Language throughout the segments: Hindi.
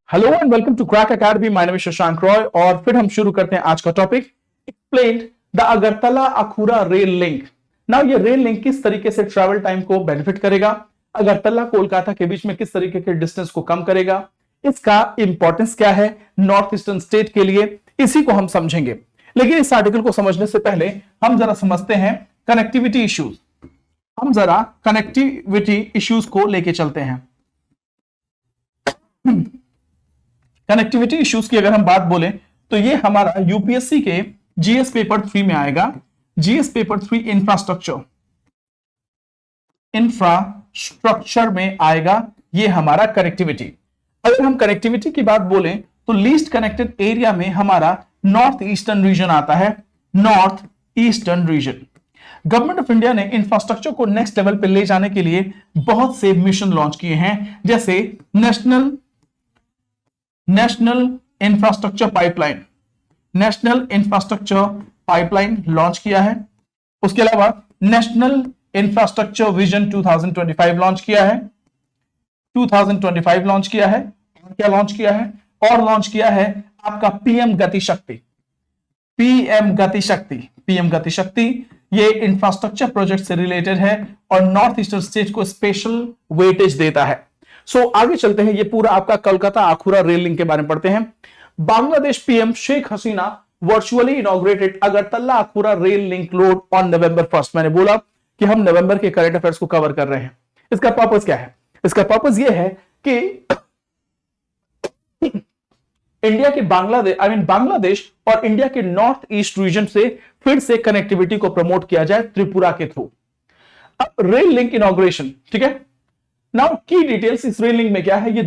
Hello and welcome to Crack Academy. My name is Shashank Roy और फिर हम शुरू करते हैं आज का topic explained the Agartala Akhaura rail link. Now ये रेल लिंक किस तरीके से ट्रैवल टाइम को बेनिफिट करेगा, अगरतला कोलकाता के बीच में किस तरीके के डिस्टेंस को कम करेगा, इसका इंपॉर्टेंस क्या है नॉर्थ ईस्टर्न स्टेट के लिए, इसी को हम समझेंगे। लेकिन इस आर्टिकल को समझने से पहले हम जरा समझते हैं कनेक्टिविटी इश्यूज। हम जरा कनेक्टिविटी इश्यूज को लेके चलते हैं। कनेक्टिविटी इश्यूज की अगर हम बात बोलें तो ये हमारा यूपीएससी के जीएस पेपर 3 में आएगा। जीएस पेपर 3 इंफ्रास्ट्रक्चर में आएगा ये हमारा कनेक्टिविटी। अगर हम कनेक्टिविटी की बात बोलें तो लीस्ट कनेक्टेड एरिया में हमारा नॉर्थ ईस्टर्न रीजन आता है। North eastern region government of India ने इंफ्रास्ट्रक्चर को नेक्स्ट लेवल पे ले जाने के लिए बहुत से मिशन लॉन्च किए हैं, जैसे नेशनल इंफ्रास्ट्रक्चर पाइपलाइन लॉन्च किया है। उसके अलावा नेशनल इंफ्रास्ट्रक्चर विजन 2025 लॉन्च किया है। 2025 लॉन्च किया है। क्या लॉन्च किया है? और लॉन्च किया है आपका पीएम गति शक्ति। ये इंफ्रास्ट्रक्चर प्रोजेक्ट से रिलेटेड है और नॉर्थ ईस्टर्न स्टेट को स्पेशल वेटेज देता है। आगे चलते हैं। ये पूरा आपका कोलकाता अखूरा रेल लिंक के बारे में पढ़ते हैं। Bangladesh PM Sheikh Hasina virtually inaugurated Agartala Akhaura rail link road on November 1। मैंने बोला कि हम नवंबर के करंट अफेयर्स को कवर कर रहे हैं। इसका पर्पस क्या है? इसका पर्पस यह है कि इंडिया के बांग्लादेश और इंडिया के नॉर्थ ईस्ट रीजन से फिर से कनेक्टिविटी को प्रमोट किया जाए त्रिपुरा के थ्रू। अब रेल लिंक इनॉग्रेशन, ठीक है। नाउ की डिटेल्स इस रेल लिंक में क्या है? ये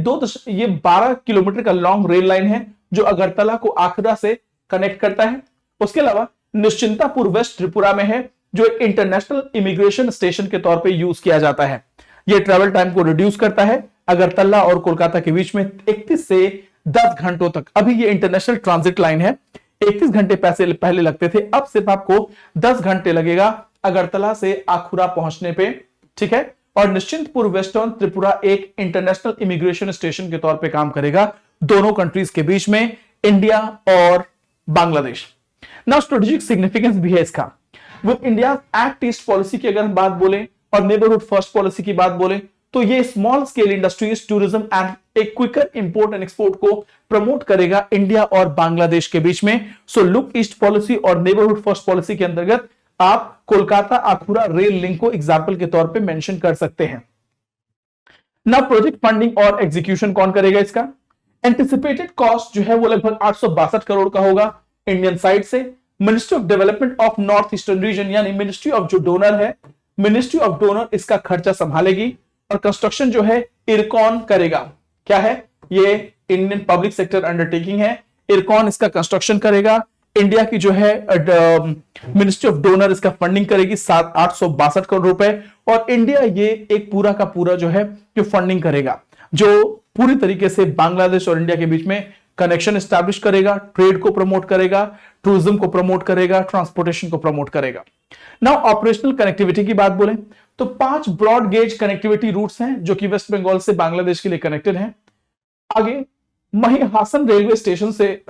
12 किलोमीटर का लॉन्ग रेल लाइन है जो अगरतला को आखरा से कनेक्ट करता है। उसके अलावा निश्चिंतापुर वेस्ट त्रिपुरा में है जो एक इंटरनेशनल इमिग्रेशन स्टेशन के तौर पे यूज किया जाता है। ये ट्रैवल टाइम को रिड्यूस करता है अगरतला और कोलकाता के बीच में 31 से 10 घंटों तक। अभी ये इंटरनेशनल ट्रांजिट लाइन है, 31 घंटे पहले लगते थे, अब सिर्फ आपको 10 घंटे लगेगा अगरतला से आखुरा पहुंचने पे, ठीक है। और निश्चिंतपुर वेस्टर्न त्रिपुरा एक इंटरनेशनल इमिग्रेशन स्टेशन के तौर पे काम करेगा दोनों कंट्रीज के बीच में, इंडिया और बांग्लादेश। नाउ स्ट्रेटेजिक सिग्निफिकेंस भी है इसका। With India act east policy की अगर हम बात बोले और नेबरहुड फर्स्ट पॉलिसी की बात बोले तो ये small scale industries, tourism and एक क्विकर इंपोर्ट एंड एक्सपोर्ट को प्रमोट करेगा इंडिया और बांग्लादेश के बीच में। लुक ईस्ट पॉलिसी और नेबरहुड फर्स्ट पॉलिसी के अंतर्गत आप कोलकाता अखूरा रेल लिंक को एग्जाम्पल के तौर पे मेंशन कर सकते हैं। ना प्रोजेक्ट फंडिंग और एग्जीक्यूशन कौन करेगा इसका? एंटिसिपेटेड कॉस्ट जो है वो लगभग 862 करोड़ का होगा इंडियन साइड से। Ministry of development of north eastern region यानी मिनिस्ट्री ऑफ जो डोनर है, मिनिस्ट्री ऑफ डोनर इसका खर्चा संभालेगी और कंस्ट्रक्शन जो है इरकॉन करेगा। क्या है ये? इंडियन पब्लिक सेक्टर अंडरटेकिंग है, इरकॉन इसका कंस्ट्रक्शन करेगा। इंडिया की जो है मिनिस्ट्री ऑफ डोनर इसका फंडिंग करेगी 862 करोड़ रुपए और इंडिया ये एक पूरा का पूरा जो है जो फंडिंग करेगा, जो पूरी तरीके से बांग्लादेश और इंडिया के बीच में कनेक्शन एस्टैब्लिश करेगा, ट्रेड को प्रमोट करेगा, टूरिज्म को प्रमोट करेगा, ट्रांसपोर्टेशन को प्रमोट करेगा। नाउ ऑपरेशनल कनेक्टिविटी की बात बोले तो 5 ब्रॉड गेज कनेक्टिविटी रूट्स हैं जो कि वेस्ट बंगाल से बांग्लादेश के लिए कनेक्टेड हैं। आगे महिहासन रेलवे स्टेशन से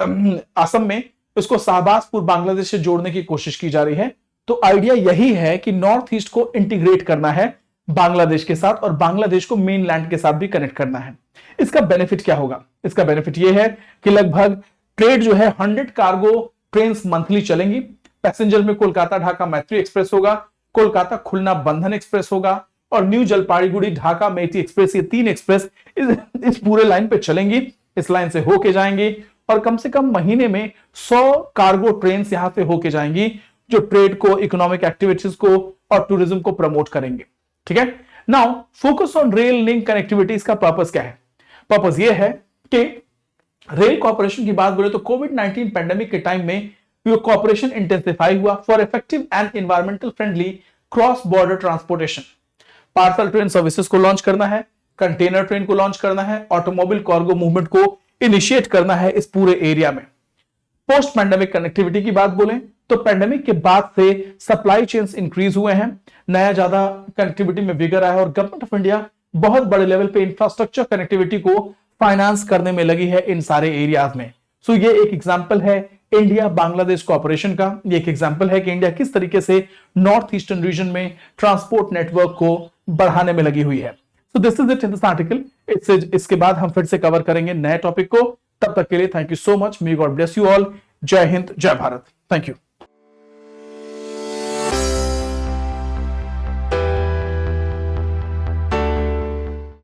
असम में इसको शाहबाजपुर बांग्लादेश से जोड़ने की कोशिश की जा रही है। तो आइडिया यही है कि नॉर्थ ईस्ट को इंटीग्रेट करना है बांग्लादेश के साथ और बांग्लादेश को मेन लैंड के साथ भी कनेक्ट करना है। इसका बेनिफिट क्या होगा? इसका बेनिफिट यह है कि लगभग ट्रेड जो है 100 कार्गो ट्रेन मंथली चलेंगी। पैसेंजर में कोलकाता ढाका मैत्री एक्सप्रेस होगा, कोलकाता खुलना बंधन एक्सप्रेस होगा और न्यू जलपाईगुड़ी ढाका मेटी एक्सप्रेस, ये 3 एक्सप्रेस इस पूरे लाइन पे चलेंगी, इस लाइन से होके जाएंगी और कम से कम महीने में 100 कार्गो ट्रेन यहां से होके जाएंगी जो ट्रेड को, इकोनॉमिक एक्टिविटीज को और टूरिज्म को प्रमोट करेंगे, ठीक है। Now focus on rail link connectivities का पर्पस क्या है? पर्पस ये है कि रेल कॉर्पोरेशन की बात बोले तो कोविड-19 पैंडेमिक के टाइम में ये कॉर्पोरेशन इंटेंसिफाई हुआ for effective and environmental friendly cross border transportation. Parcel train services को लॉन्च करना है, कंटेनर ट्रेन को लॉन्च करना है, ऑटोमोबाइल कार्गो मूवमेंट को इनिशिएट करना है इस पूरे एरिया में। पोस्ट पैंडेमिक कनेक्टिविटी की बात बोलें तो पैंडेमिक के बाद से सप्लाई चेन्स इंक्रीज हुए हैं, नया ज्यादा कनेक्टिविटी में विगर आया और गवर्नमेंट ऑफ इंडिया बहुत बड़े लेवल पे इंफ्रास्ट्रक्चर कनेक्टिविटी को फाइनेंस करने में लगी है इन सारे एरियाज में। सो ये एक एग्जांपल है इंडिया बांग्लादेश कोऑपरेशन का। ये एक एग्जांपल है कि इंडिया किस तरीके से नॉर्थ ईस्टर्न रीजन में ट्रांसपोर्ट नेटवर्क को बढ़ाने में लगी हुई है। So this is it in this article. इसके बाद हम फिर से कवर करेंगे नए टॉपिक को। तब तक के लिए thank you so much. May God bless you all. जय हिंद, जय भारत। Thank you.